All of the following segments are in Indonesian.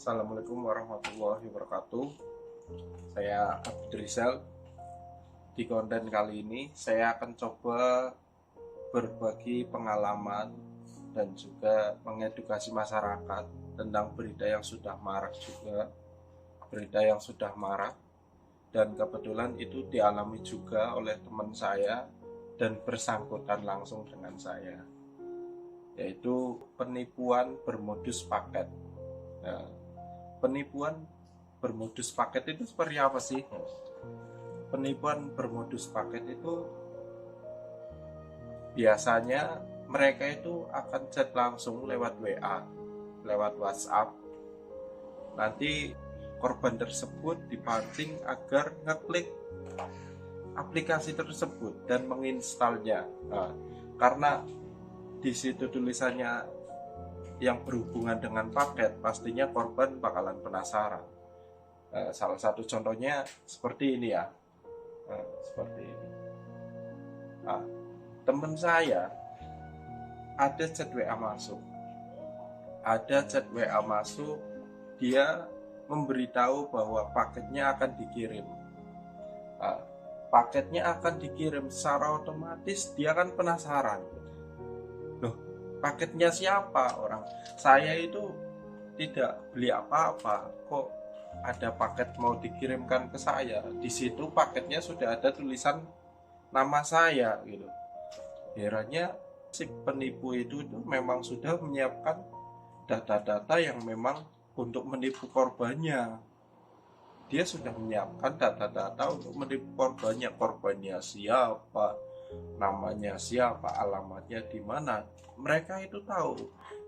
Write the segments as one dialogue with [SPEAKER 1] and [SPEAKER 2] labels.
[SPEAKER 1] Assalamualaikum warahmatullahi wabarakatuh. Saya Abdul Rizal. Di konten kali ini saya akan coba berbagi pengalaman dan juga mengedukasi masyarakat tentang berita yang sudah marak juga. Berita yang sudah marak dan kebetulan itu dialami juga oleh teman saya dan bersangkutan langsung dengan saya, yaitu penipuan bermodus paket. Nah, penipuan bermodus paket itu seperti apa sih? Penipuan bermodus paket itu biasanya mereka itu akan chat langsung lewat WA, lewat WhatsApp. Nanti korban tersebut dipancing agar ngeklik aplikasi tersebut dan menginstalnya. Nah, karena di situ tulisannya yang berhubungan dengan paket, pastinya korban bakalan penasaran. Salah satu contohnya seperti ini ya. Seperti ini. Teman saya ada chat WA masuk. Dia memberitahu bahwa paketnya akan dikirim. Paketnya akan dikirim secara otomatis, dia kan penasaran. Loh, paketnya siapa? Orang saya itu tidak beli apa-apa, kok ada paket mau dikirimkan ke saya. Di situ paketnya sudah ada tulisan nama saya gitu. Herannya si penipu itu memang sudah menyiapkan data-data yang memang untuk menipu korbannya. Dia sudah menyiapkan data-data untuk menipu korbannya siapa, namanya siapa, alamatnya di mana. Mereka itu tahu,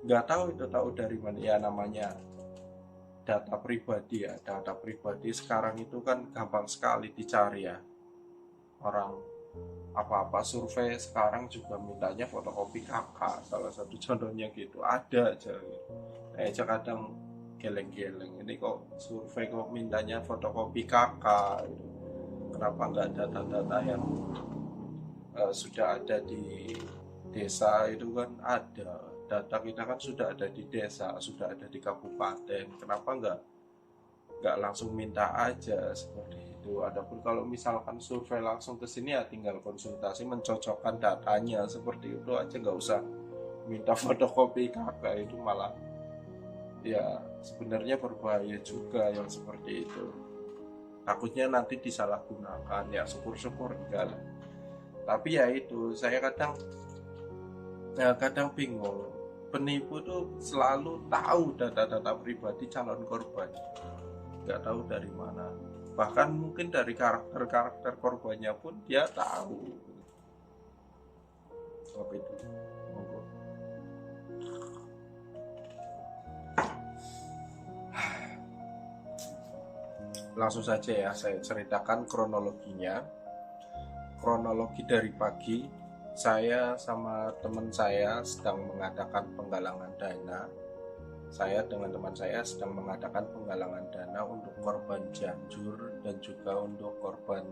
[SPEAKER 1] nggak tahu itu tahu dari mana ya, namanya data pribadi ya. Data pribadi sekarang itu kan gampang sekali dicari ya. Orang apa-apa survei sekarang juga mintanya fotokopi kakak, salah satu contohnya gitu, ada aja gitu. Aja kadang geleng-geleng, ini kok survei kok mintanya fotokopi kakak gitu. Kenapa nggak data-data yang sudah ada di desa itu kan ada. Data kita kan sudah ada di desa, sudah ada di kabupaten. Kenapa nggak langsung minta aja seperti itu? Adapun kalau misalkan survei langsung ke sini ya tinggal konsultasi mencocokkan datanya seperti itu aja, nggak usah minta fotokopi kakak. Itu malah ya sebenarnya berbahaya juga yang seperti itu. Takutnya nanti disalahgunakan, ya syukur-syukur enggak lah. Tapi ya itu, saya kadang bingung. Penipu tuh selalu tahu data-data pribadi calon korban, nggak tahu dari mana. Bahkan mungkin dari karakter korbannya pun dia tahu. Apa itu? Monggo. Langsung saja ya, saya ceritakan kronologinya. Kronologi dari pagi, saya sama teman saya sedang mengadakan penggalangan dana. Saya dengan teman saya sedang mengadakan penggalangan dana untuk korban Cianjur dan juga untuk korban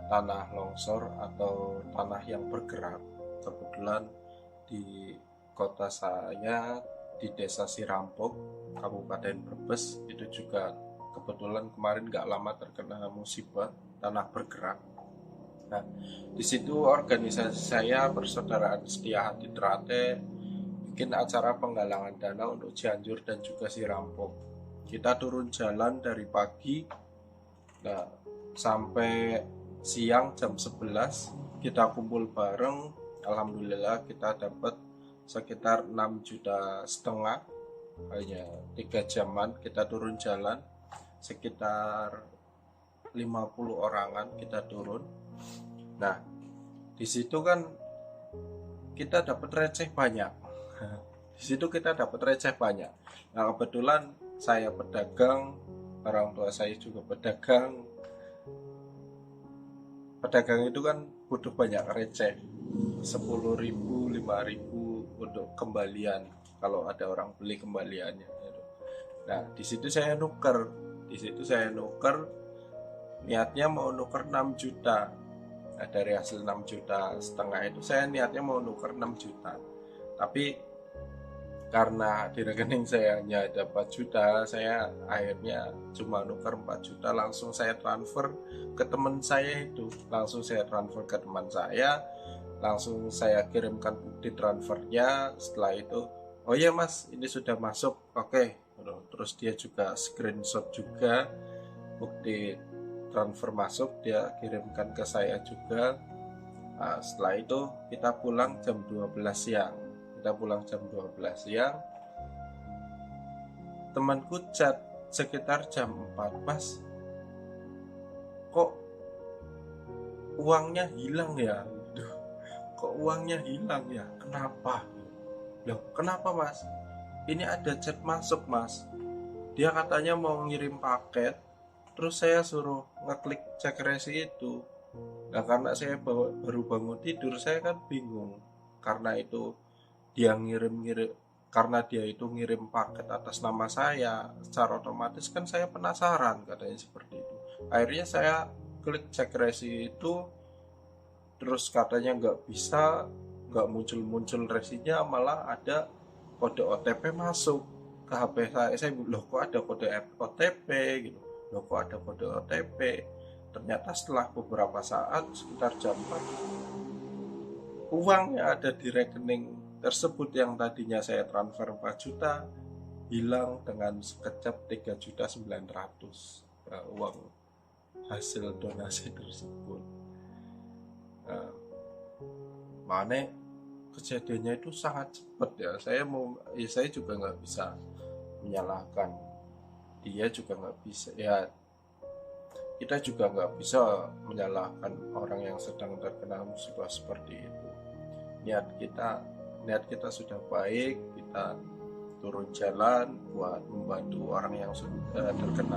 [SPEAKER 1] tanah longsor atau tanah yang bergerak. Kebetulan di kota saya, di desa Sirampok, Kabupaten Brebes, itu juga kebetulan kemarin gak lama terkena musibah tanah bergerak. Nah, di situ organisasi saya Persaudaraan Setia Hati Trate bikin acara penggalangan dana untuk Cianjur dan juga Sirampok. Kita turun jalan dari pagi, nah, sampai siang jam 11 kita kumpul bareng. Alhamdulillah kita dapat sekitar 6,5 juta, hanya 3 jaman kita turun jalan, sekitar 50 orangan kita turun. Nah, di situ kan kita dapat receh banyak. Di situ kita dapat receh banyak. Nah, kebetulan saya pedagang, orang tua saya juga pedagang. Pedagang itu kan butuh banyak receh, 10.000, 5.000 untuk kembalian kalau ada orang beli kembaliannya. Nah, di situ saya nuker. Niatnya mau nuker 6 juta. Nah, dari hasil 6,5 juta itu saya niatnya mau nuker 6 juta. Tapi karena di rekening saya hanya ada 4 juta, saya akhirnya cuma nuker 4 juta, langsung saya transfer ke teman saya itu. Langsung saya transfer ke teman saya, langsung saya kirimkan bukti transfernya. Setelah itu, oh iya mas, ini sudah masuk, oke. Terus dia juga screenshot juga bukti transfer masuk, dia kirimkan ke saya juga. Nah, setelah itu kita pulang jam 12 siang. Kita pulang jam 12 siang. Temanku chat sekitar jam 4, mas, kok uangnya hilang ya? Duh, kok uangnya hilang ya? Kenapa? Loh, kenapa mas? Ini ada chat masuk mas. Dia katanya mau ngirim paket, terus saya suruh ngeklik cek resi itu. Nah karena saya baru bangun tidur, saya kan bingung. Karena itu dia ngirim-ngirim, karena dia itu ngirim paket atas nama saya, secara otomatis kan saya penasaran, katanya seperti itu. Akhirnya saya klik cek resi itu, terus katanya nggak muncul resinya, malah ada kode OTP masuk ke HP saya. Saya bilang, loh kok ada kode OTP gitu, loh kok ada kode OTP. Ternyata setelah beberapa saat, sekitar jam 4, uang yang ada di rekening tersebut yang tadinya saya transfer 4 juta hilang dengan sekejap 3.900.000, uang hasil donasi tersebut. Nah, mana kejadiannya itu sangat cepat ya. Saya juga nggak bisa menyalahkan dia, juga nggak bisa ya, kita juga nggak bisa menyalahkan orang yang sedang terkena musibah seperti itu. Niat kita sudah baik, kita turun jalan buat membantu orang yang sudah terkena,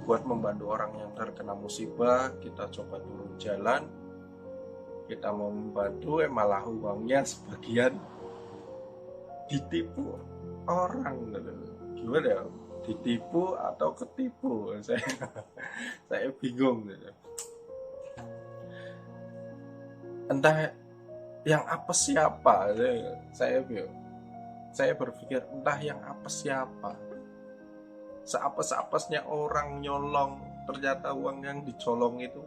[SPEAKER 1] buat membantu orang yang terkena musibah. Kita coba turun jalan, kita mau membantu, malah uangnya sebagian ditipu orang. Gimana ya, ditipu atau ketipu? Saya bingung gitu. Entah yang apa siapa, saya berpikir entah yang apa siapa, seapes-apesnya orang nyolong, ternyata uang yang dicolong itu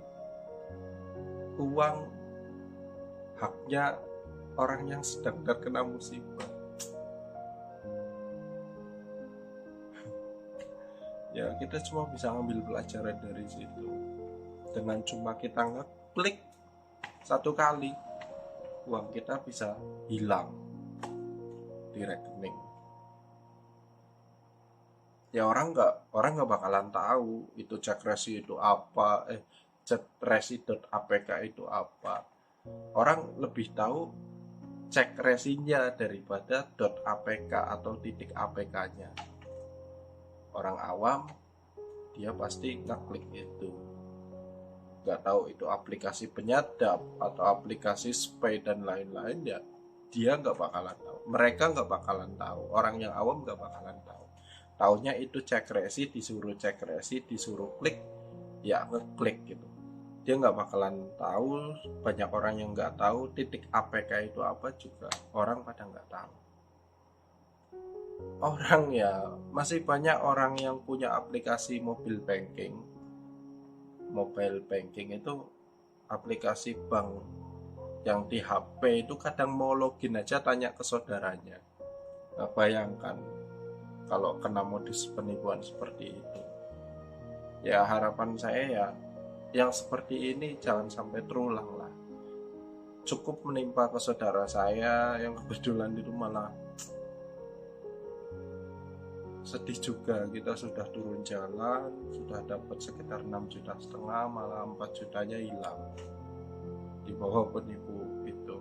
[SPEAKER 1] uang haknya orang yang sedang terkena musibah. Ya kita cuma bisa ngambil pelajaran dari situ. Dengan cuma kita ngeklik satu kali, uang kita bisa hilang di rekening. Ya orang nggak bakalan tahu itu cek resi itu apa, cek resi.apk itu apa. Orang lebih tahu cek resinya daripada .apk atau .apk-nya. Orang awam dia pasti ngeklik itu, nggak tahu itu aplikasi penyadap atau aplikasi spy dan lain-lain, ya dia nggak bakalan tahu, mereka nggak bakalan tahu, orang yang awam nggak bakalan tahu. Taunya itu cek resi, disuruh cek resi, disuruh klik, ya ngeklik gitu. Dia nggak bakalan tahu. Banyak orang yang nggak tahu .apk itu apa juga, orang pada nggak tahu. Orang ya, masih banyak orang yang punya aplikasi mobile banking. Mobile banking itu aplikasi bank yang di HP itu kadang mau login aja tanya ke saudaranya. Nah, bayangkan kalau kena modus penipuan seperti itu. Ya harapan saya ya, yang seperti ini jangan sampai terulang lah. Cukup menimpa ke saudara saya yang kebetulan itu malah sedih juga. Kita sudah turun jalan, sudah dapat sekitar 6,5 juta, malah 4 jutanya hilang di bawah penipu itu.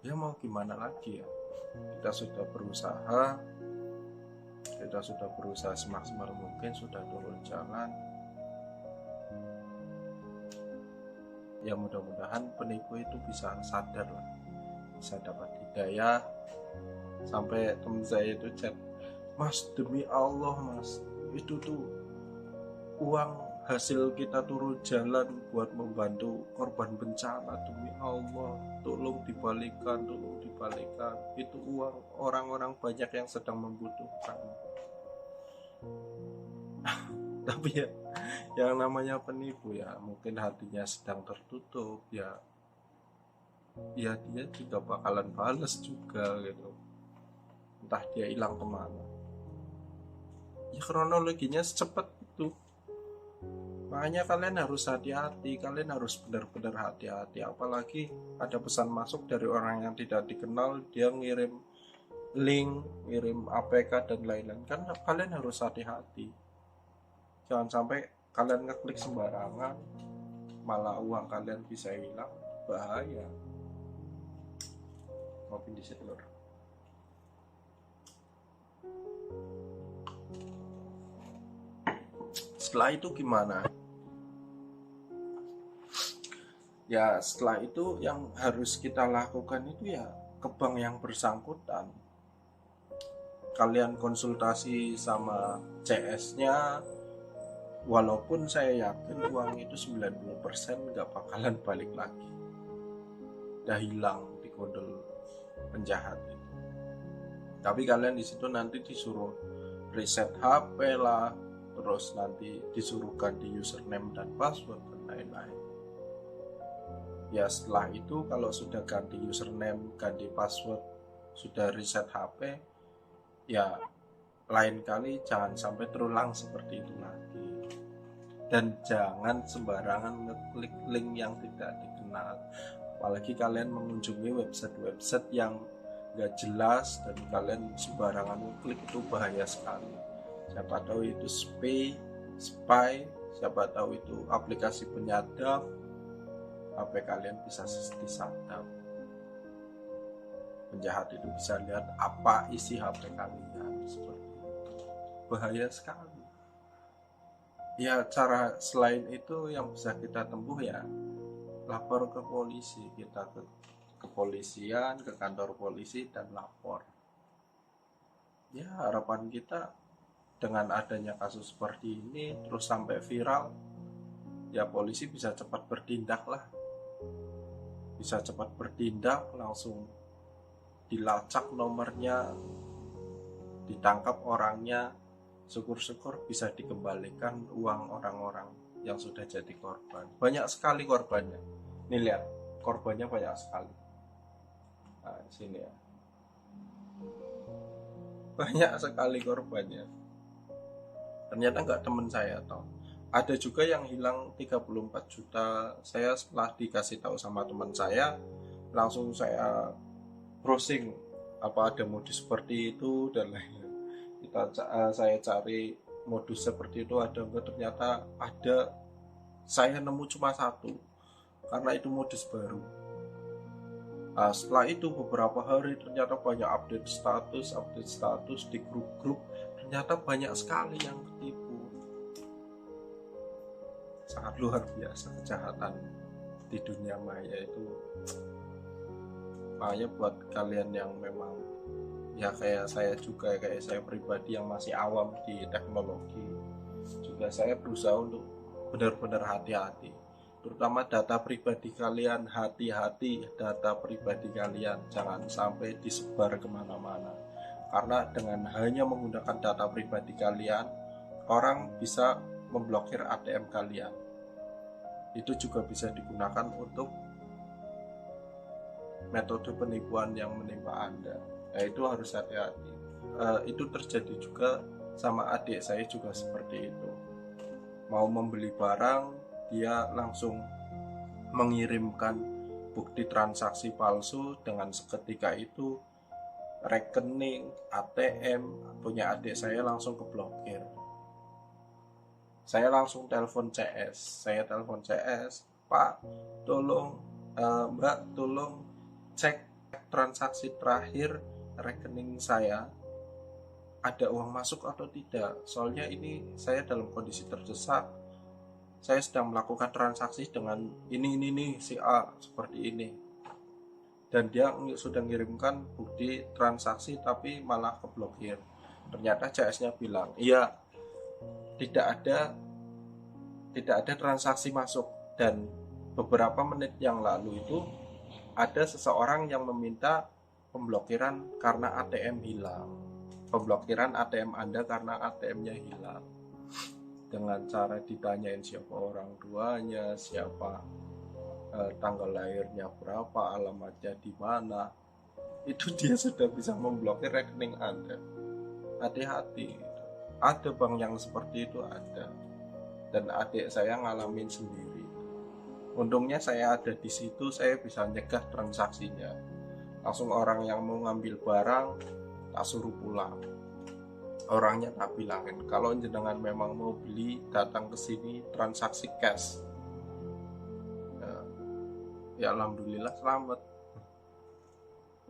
[SPEAKER 1] Ya mau gimana lagi ya, kita sudah berusaha semaksimal mungkin, sudah turun jalan. Ya mudah-mudahan penipu itu bisa sadar lah, bisa dapat hidayah. Sampai temen saya itu chat, mas demi Allah mas, itu tuh uang hasil kita turun jalan buat membantu korban bencana, demi Allah tolong dibalikan, itu uang orang-orang banyak yang sedang membutuhkan. Tapi ya yang namanya penipu ya mungkin hatinya sedang tertutup, ya dia juga bakalan bales juga gitu, entah dia hilang kemana. Ya kronologinya secepat itu. Makanya kalian harus hati-hati, kalian harus benar-benar hati-hati. Apalagi ada pesan masuk dari orang yang tidak dikenal, dia ngirim link, ngirim APK dan lain-lain. Kan kalian harus hati-hati. Jangan sampai kalian ngeklik sembarangan, malah uang kalian bisa hilang, bahaya. Ngopi di lur. Setelah itu gimana? Ya setelah itu yang harus kita lakukan itu ya ke bank yang bersangkutan. Kalian konsultasi sama CS-nya, walaupun saya yakin uang itu 90% nggak bakalan balik lagi, udah hilang di gondol penjahat itu. Tapi kalian di situ nanti disuruh reset HP lah, terus nanti disuruh ganti username dan password dan lain-lain. Ya setelah itu kalau sudah ganti username, ganti password, sudah reset HP, ya lain kali jangan sampai terulang seperti itu lagi. Dan jangan sembarangan ngeklik link yang tidak dikenal. Apalagi kalian mengunjungi website-website yang gak jelas dan kalian sembarangan ngeklik, itu bahaya sekali. Siapa tahu itu spy, siapa tahu itu aplikasi penyadap, HP kalian bisa disadap. Penjahat itu bisa lihat apa isi HP kalian, seperti itu. Bahaya sekali. Ya cara selain itu yang bisa kita tempuh ya lapor ke polisi, kita ke kepolisian, ke kantor polisi dan lapor. Ya harapan kita dengan adanya kasus seperti ini terus sampai viral, ya polisi bisa cepat bertindak lah. Bisa cepat bertindak, langsung dilacak nomornya, ditangkap orangnya, syukur-syukur bisa dikembalikan uang orang-orang yang sudah jadi korban. Banyak sekali korbannya. Nih lihat, korbannya banyak sekali. Nah, sini ya. Banyak sekali korbannya. Ternyata nggak teman saya toh. Ada juga yang hilang 34 juta. Saya setelah dikasih tahu sama teman saya, langsung saya browsing apa ada modus seperti itu dan lain-lain. Saya cari modus seperti itu ada enggak, ternyata ada. Saya nemu cuma satu karena itu modus baru. Nah, setelah itu beberapa hari ternyata banyak update status di grup-grup, ternyata banyak sekali yang ketipu. Sangat luar biasa kejahatan di dunia maya itu. Makanya buat kalian yang memang ya kayak saya juga, kayak saya pribadi yang masih awam di teknologi, juga saya berusaha untuk benar-benar hati-hati, terutama data pribadi kalian. Hati-hati data pribadi kalian, jangan sampai disebar kemana-mana, karena dengan hanya menggunakan data pribadi kalian, orang bisa memblokir ATM kalian. Itu juga bisa digunakan untuk metode penipuan yang menimpa Anda. Nah, itu harus hati-hati. Itu terjadi juga sama adik saya juga seperti itu. Mau membeli barang, dia langsung mengirimkan bukti transaksi palsu, dengan seketika itu rekening ATM punya adik saya langsung keblokir. Saya langsung telepon CS. Pak, tolong Mbak, tolong cek transaksi terakhir rekening saya, ada uang masuk atau tidak. Soalnya ini saya dalam kondisi terdesak. Saya sedang melakukan transaksi dengan ini si A seperti ini. Dan dia sudah mengirimkan bukti transaksi tapi malah keblokir. Ternyata CS-nya bilang, iya, tidak ada tidak ada transaksi masuk. Dan beberapa menit yang lalu itu ada seseorang yang meminta pemblokiran karena ATM hilang, pemblokiran ATM Anda karena ATM-nya hilang, dengan cara ditanyain siapa orang tuanya, siapa tanggal lahirnya berapa, alamatnya di mana, itu dia sudah bisa memblokir rekening Anda. Hati-hati, ada bank yang seperti itu, ada, dan adik saya ngalamin sendiri. Untungnya saya ada di situ, saya bisa nyegah transaksinya. Langsung orang yang mau ngambil barang tak suruh pulang, orangnya tak bilangin kalau jenengan memang mau beli datang ke sini transaksi cash. Ya alhamdulillah selamat.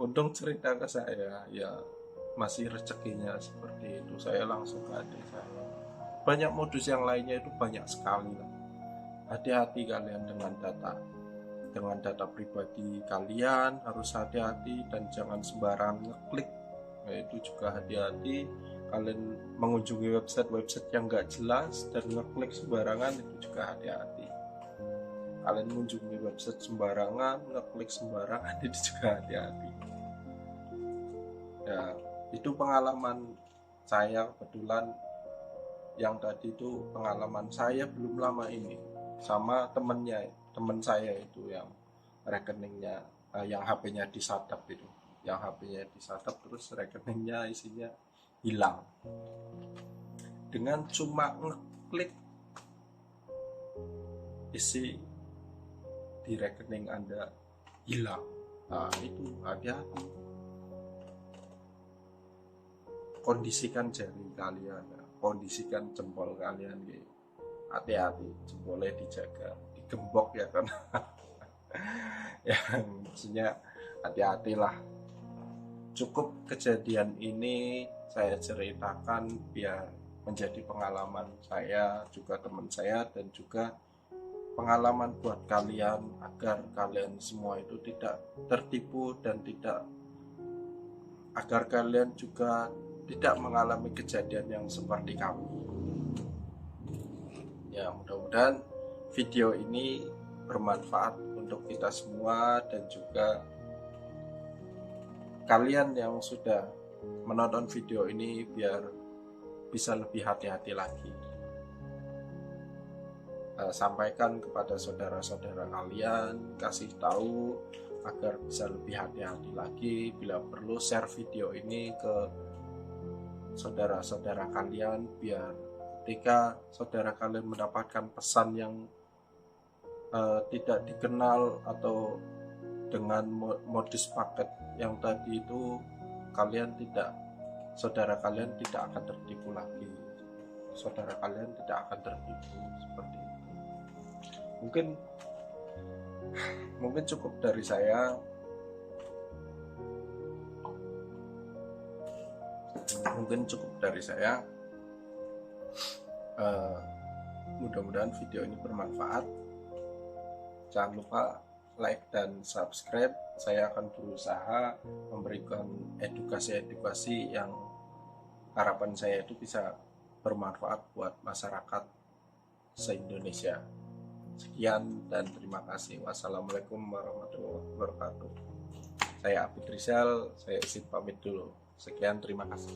[SPEAKER 1] Untung cerita ke saya, ya masih rezekinya seperti itu. Saya langsung ke adik saya. Banyak modus yang lainnya itu banyak sekali lah. Hati-hati kalian dengan data pribadi kalian, harus hati-hati dan jangan sembarang ngeklik. Nah, itu juga hati-hati. Kalian mengunjungi website yang nggak jelas dan ngeklik sembarangan, itu juga hati-hati. Kalian mengunjungi website sembarangan, ngeklik sembarangan, itu juga hati-hati. Ya, itu pengalaman saya. Kebetulan yang tadi itu pengalaman saya belum lama ini sama temen saya itu yang rekeningnya yang HP-nya disatap itu, yang HP-nya disatap terus rekeningnya isinya hilang. Dengan cuma ngeklik isi di rekening Anda hilang. Nah, itu hati-hati. Kondisikan jari kalian, kondisikan jempol kalian gitu. Hati-hati, jempolnya dijaga, digembok ya kan. Ya maksudnya hati-hatilah. Cukup kejadian ini saya ceritakan biar menjadi pengalaman saya, juga teman saya, dan juga pengalaman buat kalian agar kalian semua itu tidak tertipu dan agar kalian juga tidak mengalami kejadian yang seperti kami. Ya mudah-mudahan video ini bermanfaat untuk kita semua dan juga kalian yang sudah menonton video ini biar bisa lebih hati-hati lagi. Sampaikan kepada saudara-saudara kalian, kasih tahu agar bisa lebih hati-hati lagi. Bila perlu share video ini ke saudara-saudara kalian biar ketika saudara kalian mendapatkan pesan yang tidak dikenal atau dengan modus paket yang tadi itu, saudara kalian tidak akan tertipu lagi. Saudara kalian tidak akan tertipu seperti itu. Mungkin cukup dari saya. Mudah-mudahan video ini bermanfaat. Jangan lupa like dan subscribe. Saya akan berusaha memberikan edukasi-edukasi yang harapan saya itu bisa bermanfaat buat masyarakat se-Indonesia. Sekian dan terima kasih. Wassalamualaikum warahmatullahi wabarakatuh. Saya Abid Rizal, saya izin pamit dulu. Sekian, terima kasih.